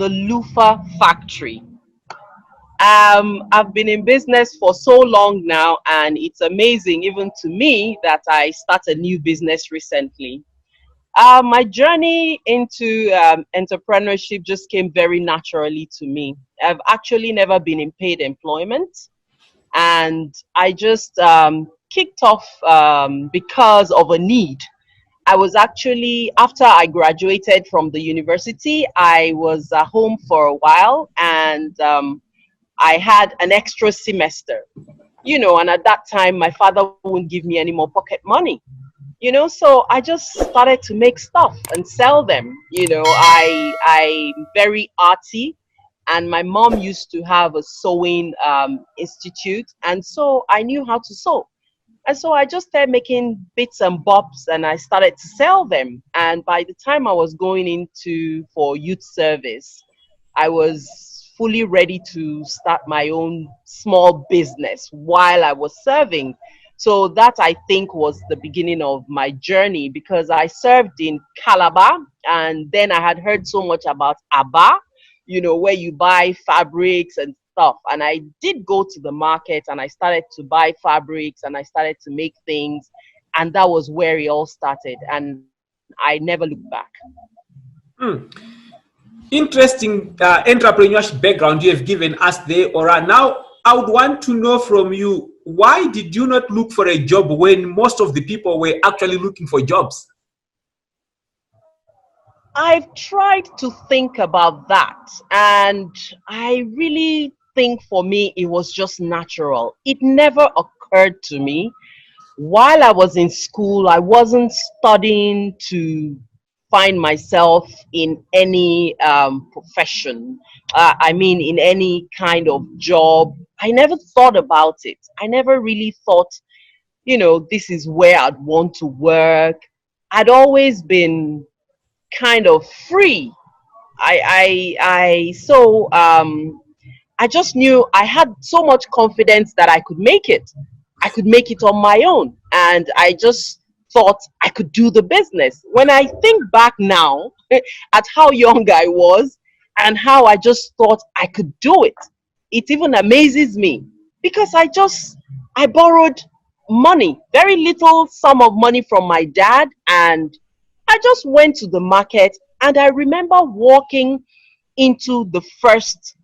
the loofah factory. I've been in business for so long now, and it's amazing even to me that I start a new business recently. My journey into entrepreneurship just came very naturally to me. I've actually never been in paid employment, and I just kicked off because of a need. I was actually, after I graduated from the university, I was home for a while, and I had an extra semester, and at that time, my father wouldn't give me any more pocket money. So I just started to make stuff and sell them. I'm very arty, and my mom used to have a sewing institute, and so I knew how to sew. And so I just started making bits and bobs, and I started to sell them. And by the time I was going into for youth service, I was fully ready to start my own small business while I was serving. So that, I think, was the beginning of my journey, because I served in Calabar, and then I had heard so much about Aba, where you buy fabrics and stuff. And I did go to the market, and I started to buy fabrics, and I started to make things. And that was where it all started. And I never looked back. Interesting entrepreneurship background you have given us there, Ora. Now, I would want to know from you, why did you not look for a job when most of the people were actually looking for jobs? I've tried to think about that, and I really think for me it was just natural. It never occurred to me. While I was in school, I wasn't studying to find myself in any profession. I mean, in any kind of job. I never thought about it. I never really thought, this is where I'd want to work. I'd always been kind of free. I just knew I had so much confidence that I could make it. I could make it on my own, and I just thought I could do the business. When I think back now at how young I was and how I just thought I could do it, it even amazes me, because I borrowed money, very little sum of money from my dad, and I just went to the market. And I remember walking into the first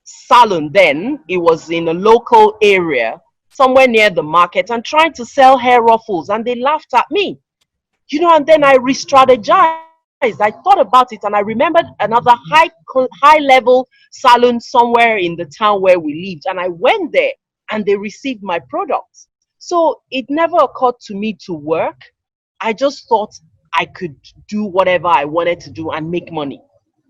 salon. Then it was in a local area somewhere near the market, and trying to sell hair ruffles, and they laughed at me, and then I re-strategized. I thought about it, and I remembered another high level salon somewhere in the town where we lived, and I went there, and they received my products. So it never occurred to me to work. I just thought I could do whatever I wanted to do and make money,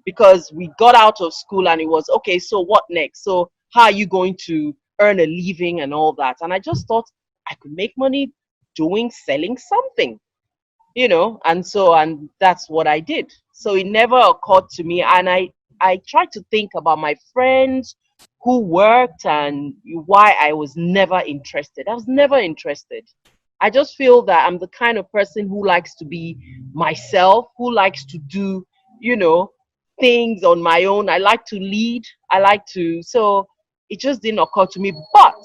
because we got out of school and it was, okay, so what next? So how are you going to earn a living and all that? And I just thought I could make money selling something, and that's what I did. So it never occurred to me. And I tried to think about my friends who worked and why I was never interested. I was never interested. I just feel that I'm the kind of person who likes to be myself, who likes to do, things on my own. I like to lead. So it just didn't occur to me. But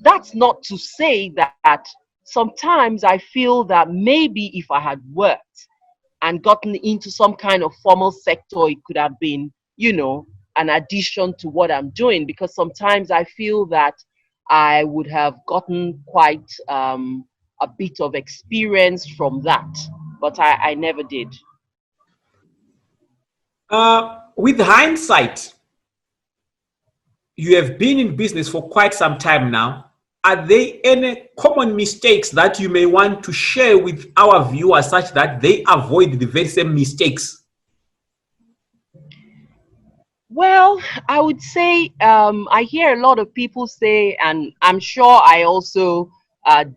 that's not to say that sometimes I feel that maybe if I had worked and gotten into some kind of formal sector, it could have been, an addition to what I'm doing, because sometimes I feel that I would have gotten quite a bit of experience from that, but I never did. With hindsight, you have been in business for quite some time now. Are there any common mistakes that you may want to share with our viewers such that they avoid the very same mistakes? Well, I would say I hear a lot of people say, and I'm sure I also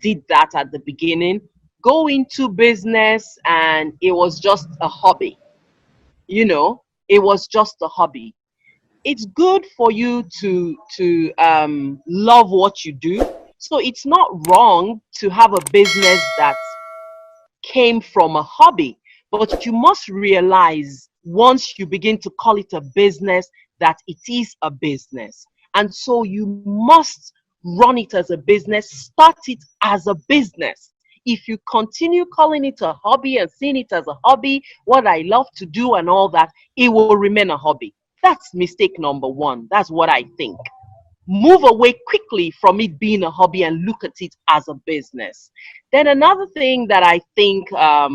did that at the beginning, go into business and it was just a hobby. It was just a hobby. It's good for you to love what you do. So it's not wrong to have a business that came from a hobby, but you must realize once you begin to call it a business, that it is a business. And so you must run it as a business, start it as a business. If you continue calling it a hobby and seeing it as a hobby, what I love to do and all that, it will remain a hobby. That's mistake number one. That's what I think. Move away quickly from it being a hobby and look at it as a business. Then another thing that I think a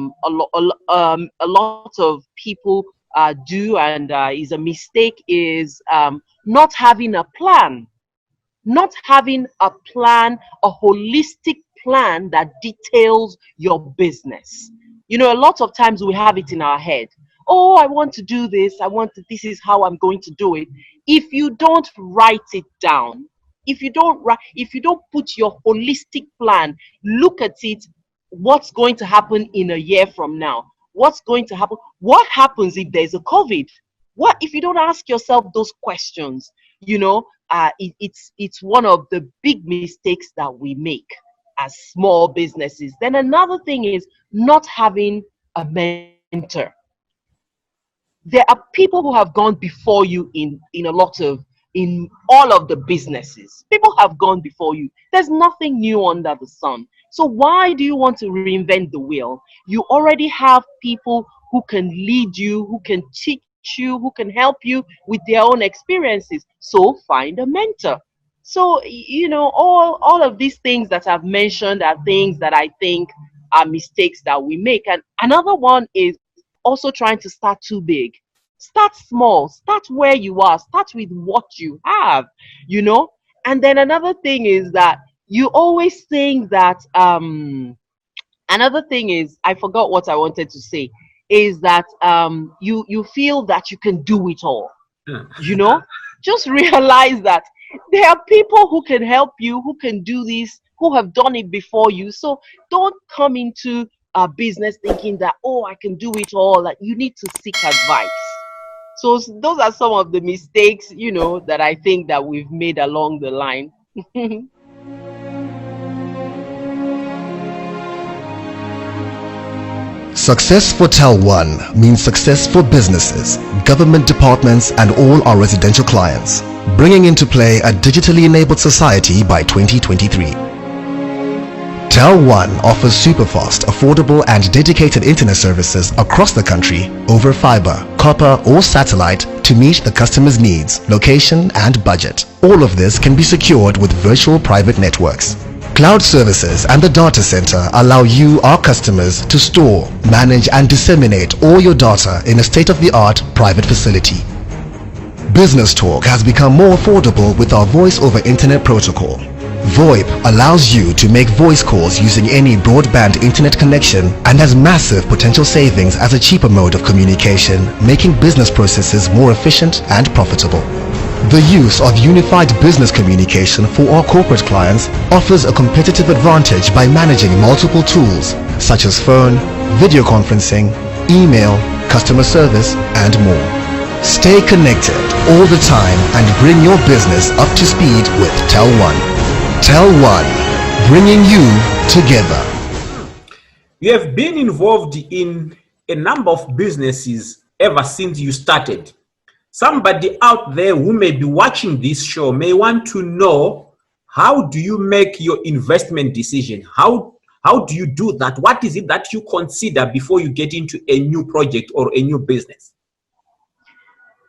lot of people do, and is a mistake, is not having a plan. Not having a plan, a holistic plan that details your business. You know, a lot of times we have it in our head. Oh, I want to do this. This is how I'm going to do it. If you don't write it down, if you don't put your holistic plan, look at it, what's going to happen in a year from now? What's going to happen? What happens if there's a COVID? What if you don't ask yourself those questions? You know, it's one of the big mistakes that we make as small businesses. Then another thing is not having a mentor. There are people who have gone before you in all of the businesses. People have gone before you. There's nothing new under the sun. So why do you want to reinvent the wheel? You already have people who can lead you, who can teach you, who can help you with their own experiences. So find a mentor. So, you know, all of these things that I've mentioned are things that I think are mistakes that we make. And another one is also trying to start too big. Start small. Start where you are. Start with what you have, you know. And then another thing is that you always think that another thing is, I forgot what I wanted to say, is that you feel that you can do it all. You know, just realize that there are people who can help you, who can do this, who have done it before you. So don't come into a business thinking that, oh, I can do it all. That you need to seek advice. So those are some of the mistakes, you know, that I think that we've made along the line. Success for TellOne means success for businesses, government departments, and all our residential clients, bringing into play a digitally enabled society by 2023. TellOne offers superfast, affordable, and dedicated internet services across the country over fiber, copper, or satellite to meet the customer's needs, location, and budget. All of this can be secured with virtual private networks. Cloud services and the data center allow you, our customers, to store, manage, and disseminate all your data in a state-of-the-art private facility. Business talk has become more affordable with our voice over internet protocol. VoIP allows you to make voice calls using any broadband internet connection and has massive potential savings as a cheaper mode of communication, making business processes more efficient and profitable. The use of unified business communication for our corporate clients offers a competitive advantage by managing multiple tools such as phone, video conferencing, email, customer service, and more. Stay connected all the time and bring your business up to speed with TellOne. TellOne, bringing you together. You have been involved in a number of businesses ever since you started. Somebody out there who may be watching this show may want to know, how do you make your investment decision? How do you do that? What is it that you consider before you get into a new project or a new business?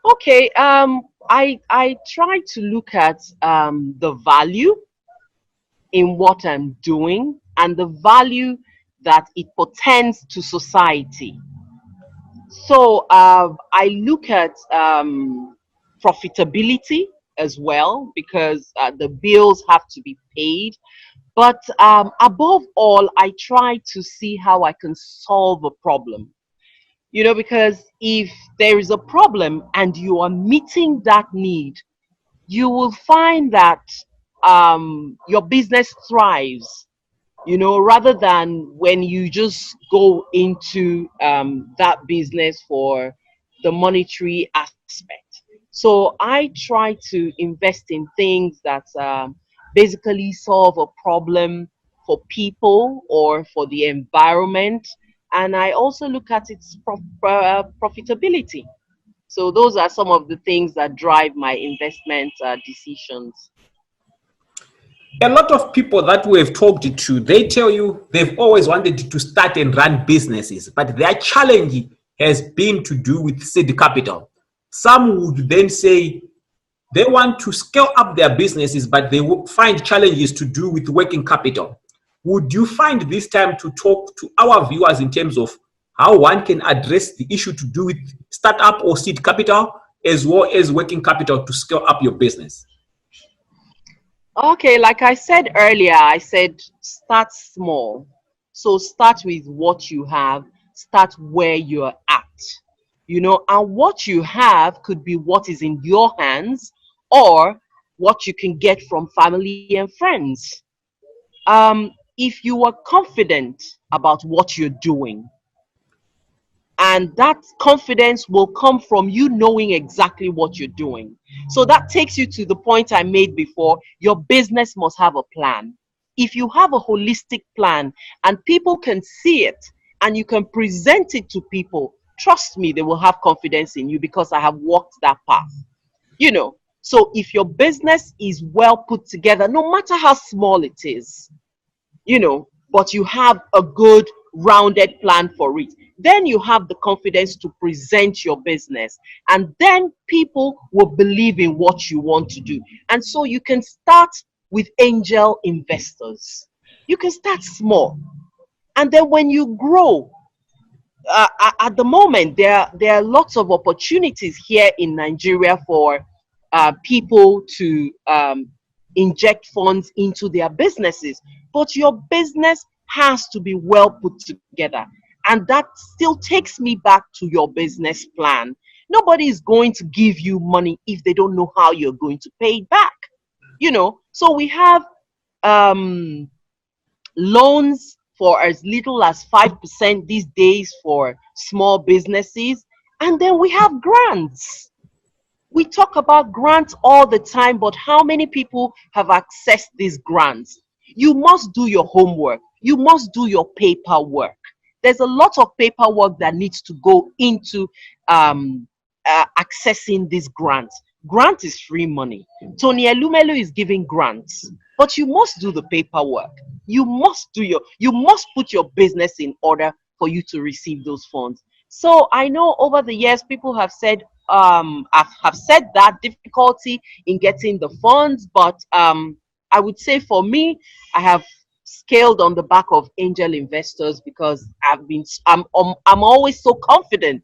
Okay, I try to look at the value in what I'm doing and the value that it portends to society. So I look at profitability as well, because the bills have to be paid. But above all, I try to see how I can solve a problem. You know, because if there is a problem and you are meeting that need, you will find that your business thrives, you know, rather than when you just go into that business for the monetary aspect. So I try to invest in things that basically solve a problem for people or for the environment. and I also look at its profitability. So those are some of the things that drive my investment decisions. A lot of people that we have talked to, they tell you they've always wanted to start and run businesses, but their challenge has been to do with seed capital. Some would then say they want to scale up their businesses, but they will find challenges to do with working capital. Would you find this time to talk to our viewers in terms of how one can address the issue to do with startup or seed capital, as well as working capital to scale up your business? Okay, like I said earlier, I said start small. So start with what you have, start where you're at. And what you have could be what is in your hands or what you can get from family and friends. If you are confident about what you're doing, and that confidence will come from you knowing exactly what you're doing. So that takes you to the point I made before. Your business must have a plan. If you have a holistic plan and people can see it and you can present it to people, trust me, they will have confidence in you because I have walked that path. So if your business is well put together, no matter how small it is, but you have a good rounded plan for it, then you have the confidence to present your business, and then people will believe in what you want to do. And so you can start with angel investors. You can start small, and then when you grow, at the moment there are lots of opportunities here in Nigeria for people to inject funds into their businesses, but your business has to be well put together. And that still takes me back to your business plan. Nobody is going to give you money if they don't know how you're going to pay it back. So we have loans for as little as 5% these days for small businesses. And then we have grants. We talk about grants all the time, but how many people have accessed these grants? You must do your homework. You must do your paperwork. There's a lot of paperwork that needs to go into accessing these grants. Grant is free money. Tony Elumelu is giving grants, but you must do the paperwork. You must put your business in order for you to receive those funds. So I know over the years people have said have said that difficulty in getting the funds, but I would say for me, I have scaled on the back of angel investors because I'm always so confident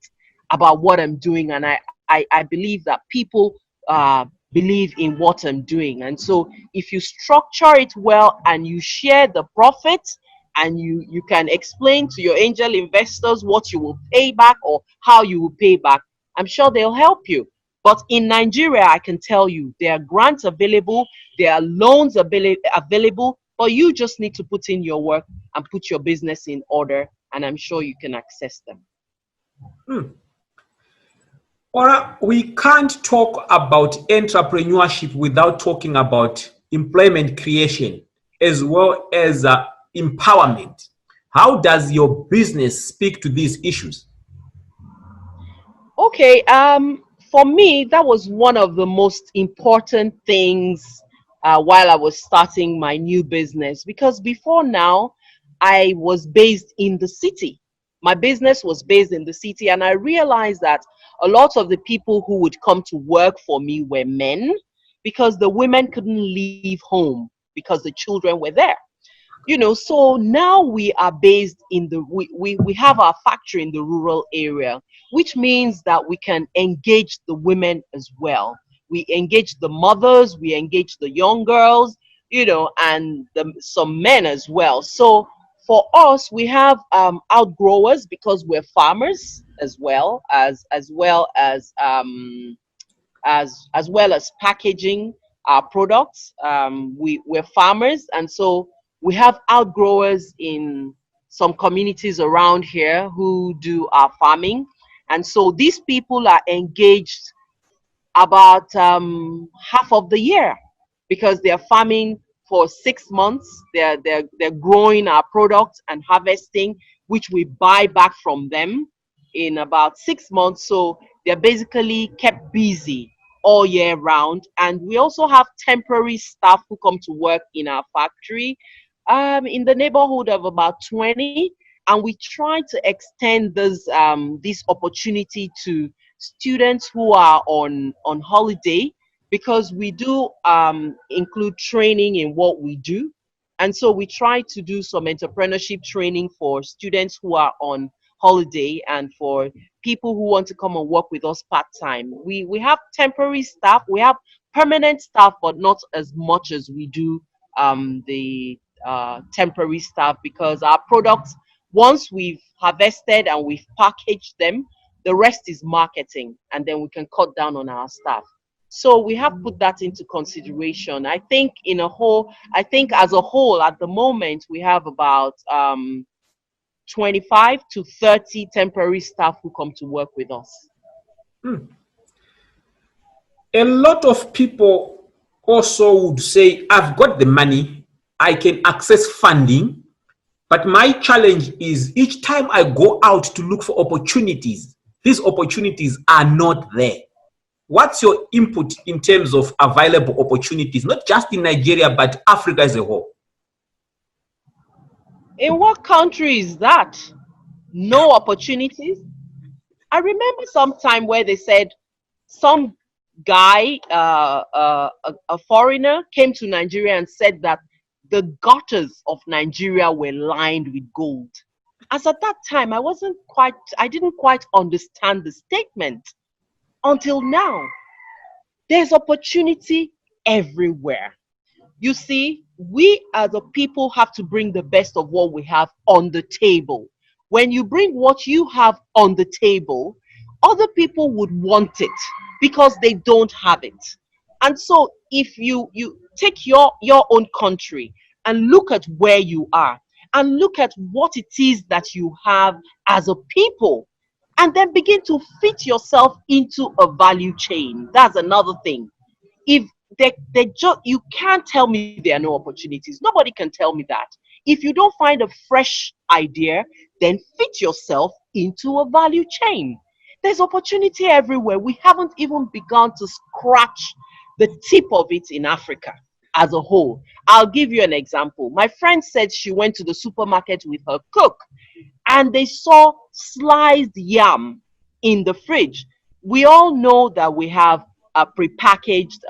about what I'm doing, and I believe that people believe in what I'm doing. And so if you structure it well and you share the profits, and you can explain to your angel investors what you will pay back or how you will pay back, I'm sure they'll help you. But in Nigeria, I can tell you, there are grants available, there are loans available, but you just need to put in your work and put your business in order, and I'm sure you can access them. Ora, we can't talk about entrepreneurship without talking about employment creation as well as empowerment. How does your business speak to these issues? Okay, for me, that was one of the most important things while I was starting my new business, because before now, I was based in the city. My business was based in the city, and I realized that a lot of the people who would come to work for me were men, because the women couldn't leave home because the children were there. So now we are based in we have our factory in the rural area, which means that we can engage the women as well. We engage the mothers, we engage the young girls, and some men as well. So for us, we have outgrowers, because we're farmers as well as packaging our products. We're farmers, and so we have outgrowers in some communities around here who do our farming. And so these people are engaged about half of the year, because they're farming for 6 months. They're growing our products and harvesting, which we buy back from them in about 6 months. So they're basically kept busy all year round. And we also have temporary staff who come to work in our factory, in the neighborhood of about 20. And we try to extend this opportunity to students who are on holiday, because we do include training in what we do. And so we try to do some entrepreneurship training for students who are on holiday and for people who want to come and work with us part-time. We have temporary staff, we have permanent staff, but not as much as we do the temporary staff, because our products, once we've harvested and we've packaged them, the rest is marketing, and then we can cut down on our staff. So we have put that into consideration. I think as a whole, at the moment, we have about 25 to 30 temporary staff who come to work with us. A lot of people also would say, I've got the money, I can access funding, but my challenge is each time I go out to look for opportunities, these opportunities are not there. What's your input in terms of available opportunities, not just in Nigeria, but Africa as a whole? In what country is that? No opportunities? I remember some time where they said some guy, a foreigner, came to Nigeria and said that the gutters of Nigeria were lined with gold. As at that time, I didn't quite understand the statement until now. There's opportunity everywhere. You see, we as a people have to bring the best of what we have on the table. When you bring what you have on the table, other people would want it because they don't have it. And so if you take your own country and look at where you are and look at what it is that you have as a people, and then begin to fit yourself into a value chain. That's another thing. If you can't tell me there are no opportunities. Nobody can tell me that. If you don't find a fresh idea, then fit yourself into a value chain. There's opportunity everywhere. We haven't even begun to scratch the tip of it in Africa as a whole. I'll give you an example. My friend said she went to the supermarket with her cook and they saw sliced yam in the fridge. We all know that we have prepackaged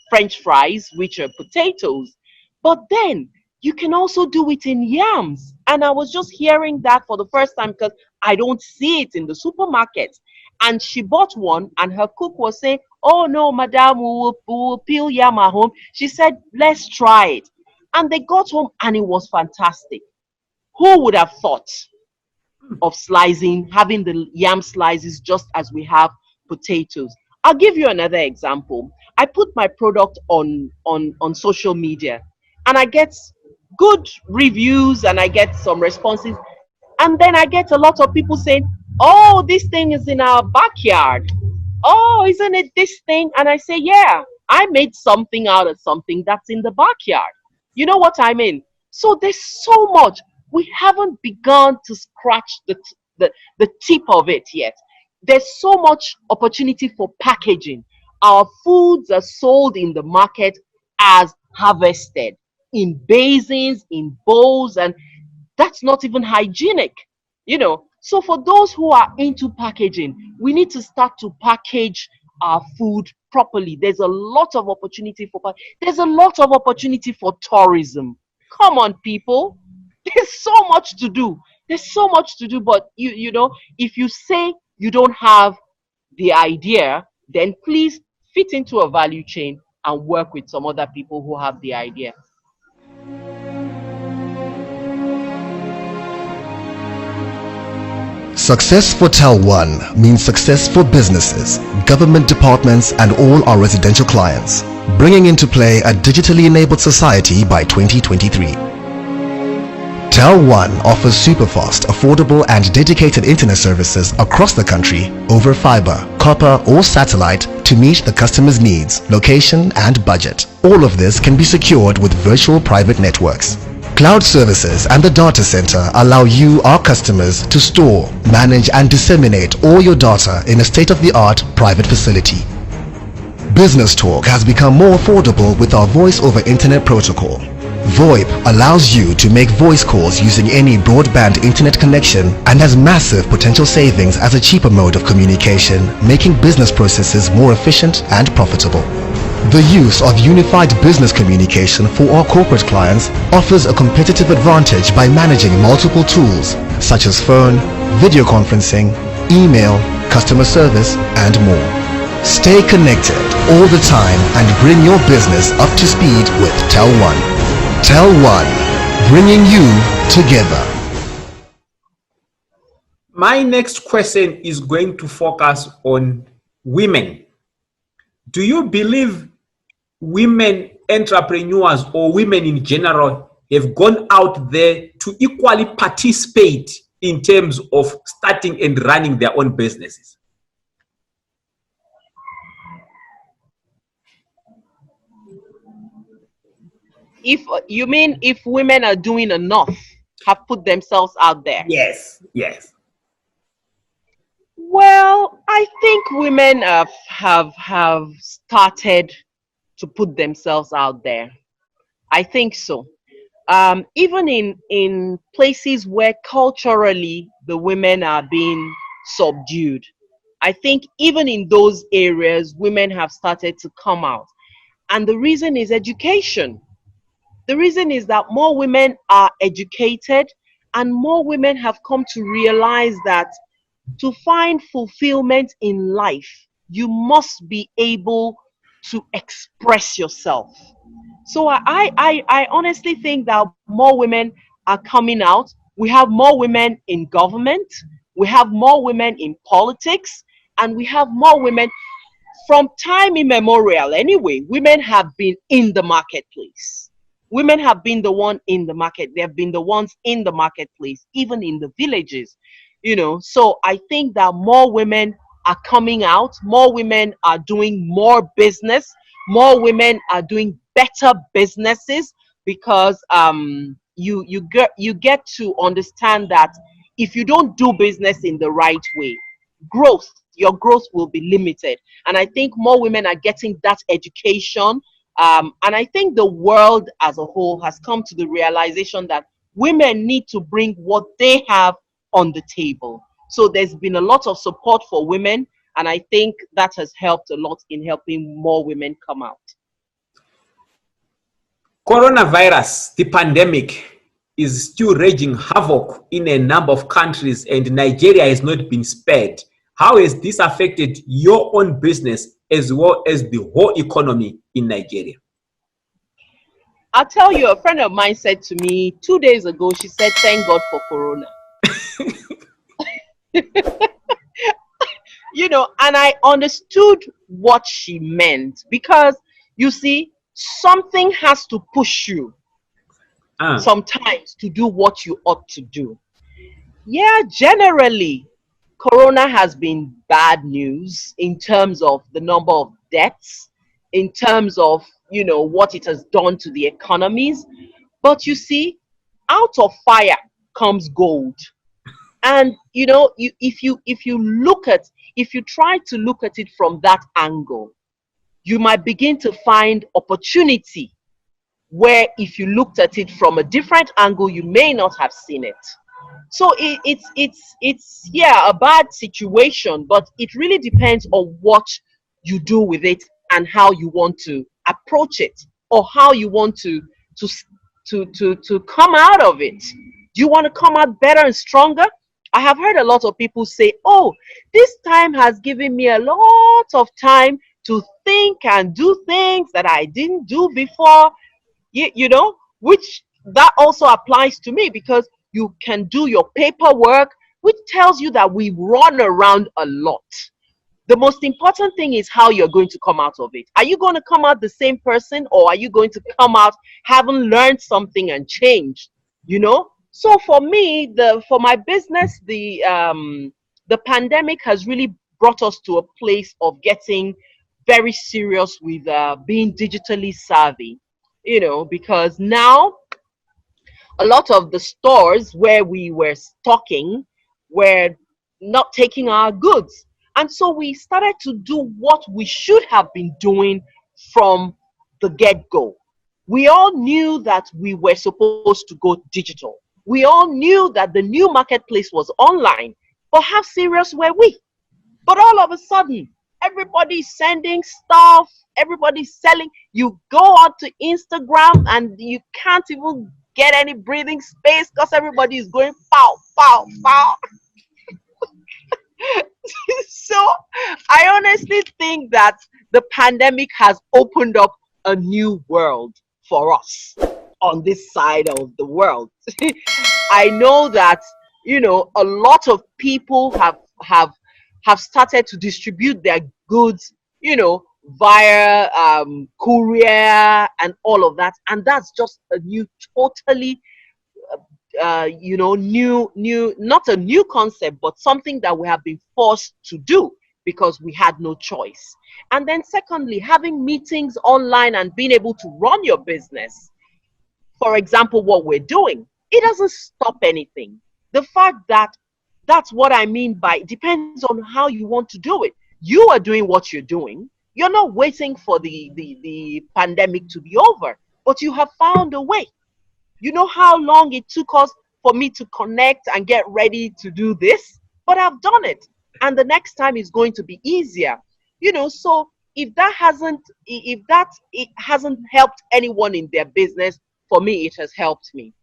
French fries, which are potatoes, but then you can also do it in yams. And I was just hearing that for the first time because I don't see it in the supermarket. And she bought one and her cook was saying, oh no, madam, we will peel yam at home. She said, let's try it. And they got home and it was fantastic. Who would have thought of having the yam slices just as we have potatoes? I'll give you another example. I put my product on social media and I get good reviews and I get some responses. And then I get a lot of people saying, oh, this thing is in our backyard. Oh, isn't it this thing? And I say, yeah, I made something out of something that's in the backyard. You know what I mean? So there's so much. We haven't begun to scratch the tip of it yet. There's so much opportunity for packaging. Our foods are sold in the market as harvested in basins, in bowls, and that's not even hygienic, So for those who are into packaging, we need to start to package our food properly. There's a lot of opportunity for tourism. Come on, people. There's so much to do. But if you say you don't have the idea, then please fit into a value chain and work with some other people who have the idea. Success for TellOne means success for businesses, government departments, and all our residential clients, bringing into play a digitally enabled society by 2023. TellOne offers superfast, affordable, and dedicated internet services across the country over fiber, copper, or satellite to meet the customer's needs, location, and budget. All of this can be secured with virtual private networks. Cloud services and the data center allow you, our customers, to store, manage and disseminate all your data in a state-of-the-art private facility. Business Talk has become more affordable with our voice over internet protocol. VoIP allows you to make voice calls using any broadband internet connection and has massive potential savings as a cheaper mode of communication, making business processes more efficient and profitable. The use of unified business communication for our corporate clients offers a competitive advantage by managing multiple tools such as phone, video conferencing, email, customer service, and more. Stay connected all the time and bring your business up to speed with TellOne. TellOne, bringing you together. My next question is going to focus on women. Do you believe women entrepreneurs or women in general have gone out there to equally participate in terms of starting and running their own businesses? If you mean if women are doing enough, have put themselves out there? Yes, yes. Well, I think women have started to put themselves out there. I think so. Even in places where culturally the women are being subdued, I think even in those areas, women have started to come out. And the reason is education. The reason is that more women are educated and more women have come to realize that to find fulfillment in life, you must be able to express yourself. So I honestly think that more women are coming out. We have more women in government, we have more women in politics, and we have more women from time immemorial. Anyway, women have been in the marketplace. Women have been the one in the market. They have been the ones in the marketplace, even in the villages, you know. So I think that more women are coming out, more women are doing more business, more women are doing better businesses, because you get to understand that if you don't do business in the right way, your growth will be limited. And I think more women are getting that education. And I think the world as a whole has come to the realization that women need to bring what they have on the table. So there's been a lot of support for women, and I think that has helped a lot in helping more women come out. Coronavirus, the pandemic, is still raging havoc in a number of countries, and Nigeria has not been spared. How has this affected your own business as well as the whole economy in Nigeria? I'll tell you, a friend of mine said to me 2 days ago, she said, "Thank God for Corona." You know, and I understood what she meant, because you see, something has to push you sometimes to do what you ought to do. Yeah, generally, Corona has been bad news in terms of the number of deaths, in terms of, you know, what it has done to the economies. But you see, out of fire comes gold. And you know, if you try to look at it from that angle, you might begin to find opportunity where if you looked at it from a different angle, you may not have seen it. So it's yeah, a bad situation, but it really depends on what you do with it and how you want to approach it, or how you want to come out of it. Do you want to come out better and stronger? I have heard a lot of people say, "Oh, this time has given me a lot of time to think and do things that I didn't do before." You know, which that also applies to me, because you can do your paperwork, which tells you that we run around a lot. The most important thing is how you're going to come out of it. Are you going to come out the same person, or are you going to come out having learned something and changed? You know? So for me, for my business, the pandemic has really brought us to a place of getting very serious with being digitally savvy, because now a lot of the stores where we were stocking were not taking our goods. And so we started to do what we should have been doing from the get go. We all knew that we were supposed to go digital. We all knew that the new marketplace was online. But how serious were we? But all of a sudden, everybody's sending stuff, everybody's selling. You go on to Instagram and you can't even get any breathing space because everybody is going pow, pow, pow. So I honestly think that the pandemic has opened up a new world for us on this side of the world. I know that a lot of people have started to distribute their goods, via courier and all of that, and that's just a new, totally new, not a new concept, but something that we have been forced to do because we had no choice. And then secondly, having meetings online and being able to run your business, for example, what we're doing, it doesn't stop anything. The fact that that's what I mean by it depends on how you want to do it. You are doing what you're doing. You're not waiting for the pandemic to be over, but you have found a way. You know how long it took us for me to connect and get ready to do this, but I've done it. And the next time is going to be easier. So if it hasn't helped anyone in their business, for me, it has helped me.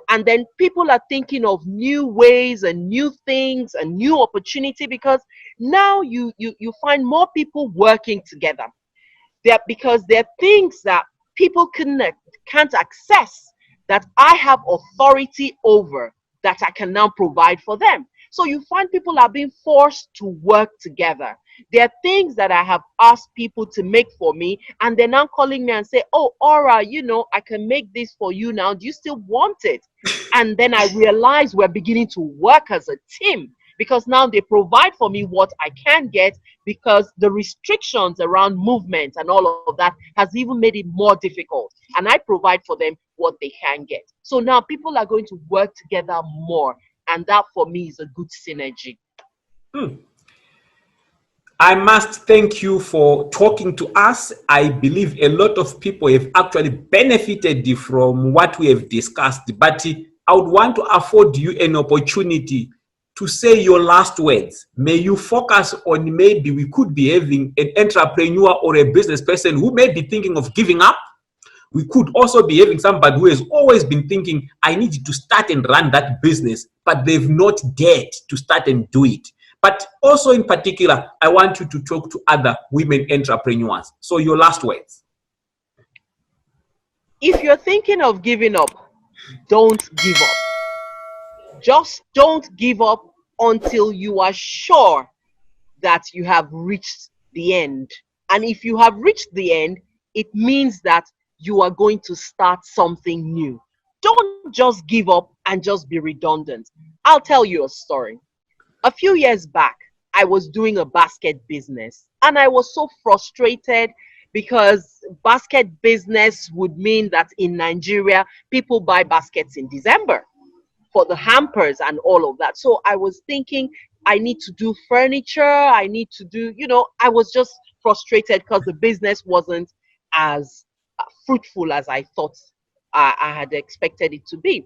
And then people are thinking of new ways and new things and new opportunity because now you find more people working together. Because there are things that people can't access that I have authority over that I can now provide for them. So you find people are being forced to work together. There are things that I have asked people to make for me, and they're now calling me and say, "Oh, Aura, I can make this for you now. Do you still want it?" And then I realize we're beginning to work as a team because now they provide for me what I can get because the restrictions around movement and all of that has even made it more difficult. And I provide for them what they can get. So now people are going to work together more. And that for me is a good synergy. I must thank you for talking to us. I believe a lot of people have actually benefited from what we have discussed, but I would want to afford you an opportunity to say your last words. May you focus on maybe we could be having an entrepreneur or a business person who may be thinking of giving up. We could also be having somebody who has always been thinking, I need to start and run that business, but they've not dared to start and do it. But also in particular, I want you to talk to other women entrepreneurs. So your last words. If you're thinking of giving up, don't give up. Just don't give up until you are sure that you have reached the end. And if you have reached the end, it means that you are going to start something new. Don't just give up and just be redundant. I'll tell you a story. A few years back, I was doing a basket business and I was so frustrated because basket business would mean that in Nigeria, people buy baskets in December for the hampers and all of that. So I was thinking I need to do furniture. I need to do, I was just frustrated because the business wasn't as fruitful as I thought I had expected it to be.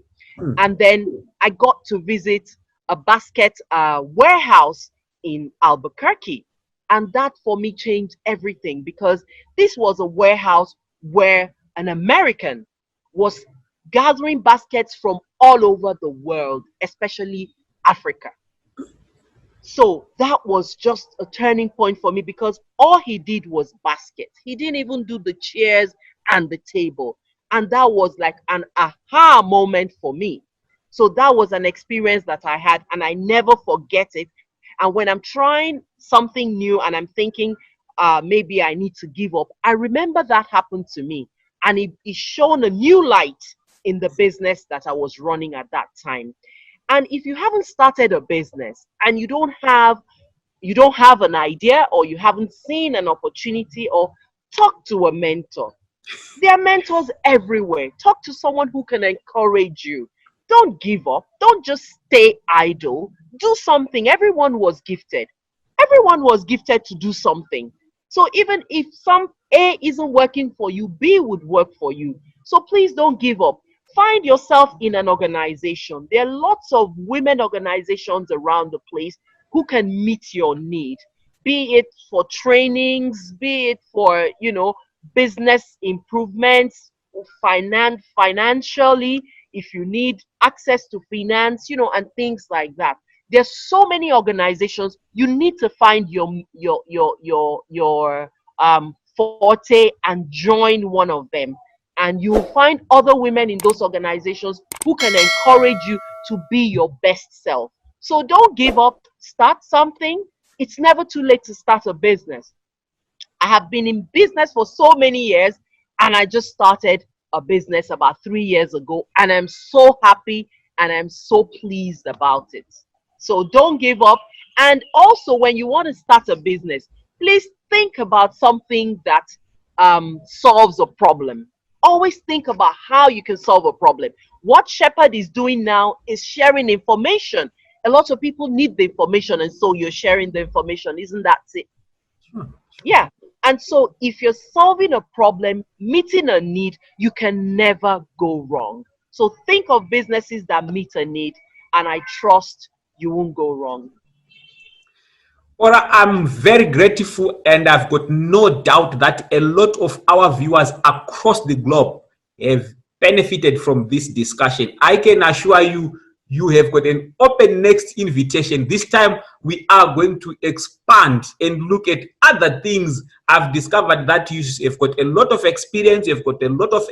And then I got to visit a basket warehouse in Albuquerque. And that for me changed everything because this was a warehouse where an American was gathering baskets from all over the world, especially Africa. So that was just a turning point for me because all he did was baskets. He didn't even do the chairs and the table. And that was like an aha moment for me. So that was an experience that I had and I never forget it. And when I'm trying something new and I'm thinking maybe I need to give up, I remember that happened to me. And it shone a new light in the business that I was running at that time. And if you haven't started a business and you don't have you don't have an idea or you haven't seen an opportunity, or talk to a mentor. There are mentors everywhere. Talk to someone who can encourage you. Don't give up. Don't just stay idle. Do something. Everyone was gifted. Everyone was gifted to do something. So even if some A isn't working for you, B would work for you. So please don't give up. Find yourself in an organization. There are lots of women organizations around the place who can meet your need, be it for trainings, be it for, business improvements, financially, if you need access to finance, and things like that. There's so many organizations. You need to find your forte and join one of them, and you'll find other women in those organizations who can encourage you to be your best self. So don't give up. Start something. It's never too late to start a business. I have been in business for so many years, and I just started a business about 3 years ago, and I'm so happy and I'm so pleased about it. So don't give up. And also, when you want to start a business, please think about something that solves a problem. Always think about how you can solve a problem. What Shepherd is doing now is sharing information. A lot of people need the information, and so you're sharing the information. Isn't that it? Yeah. And so if you're solving a problem, meeting a need, you can never go wrong. So think of businesses that meet a need, and I trust you won't go wrong. Well, I'm very grateful, and I've got no doubt that a lot of our viewers across the globe have benefited from this discussion. I can assure you, you have got an open next invitation. This time we are going to expand and look at other things. I've discovered that you have got a lot of experience, you've got a lot of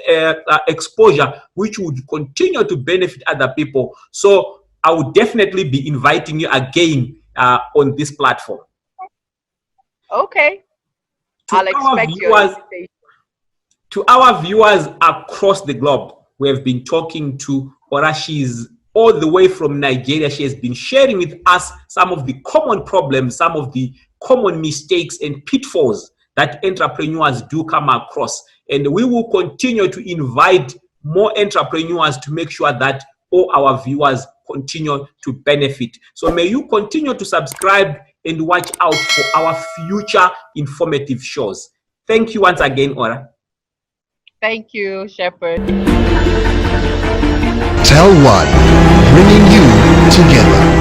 exposure, which would continue to benefit other people. So I would definitely be inviting you again on this platform. Okay. I'll expect your invitation. To our viewers across the globe, we have been talking to Ora. She's all the way from Nigeria. She has been sharing with us some of the common problems, some of the common mistakes and pitfalls that entrepreneurs do come across. And we will continue to invite more entrepreneurs to make sure that all our viewers continue to benefit. So may you continue to subscribe and watch out for our future informative shows. Thank you once again, Ora. Thank you, Shepherd. TellOne, bringing you together.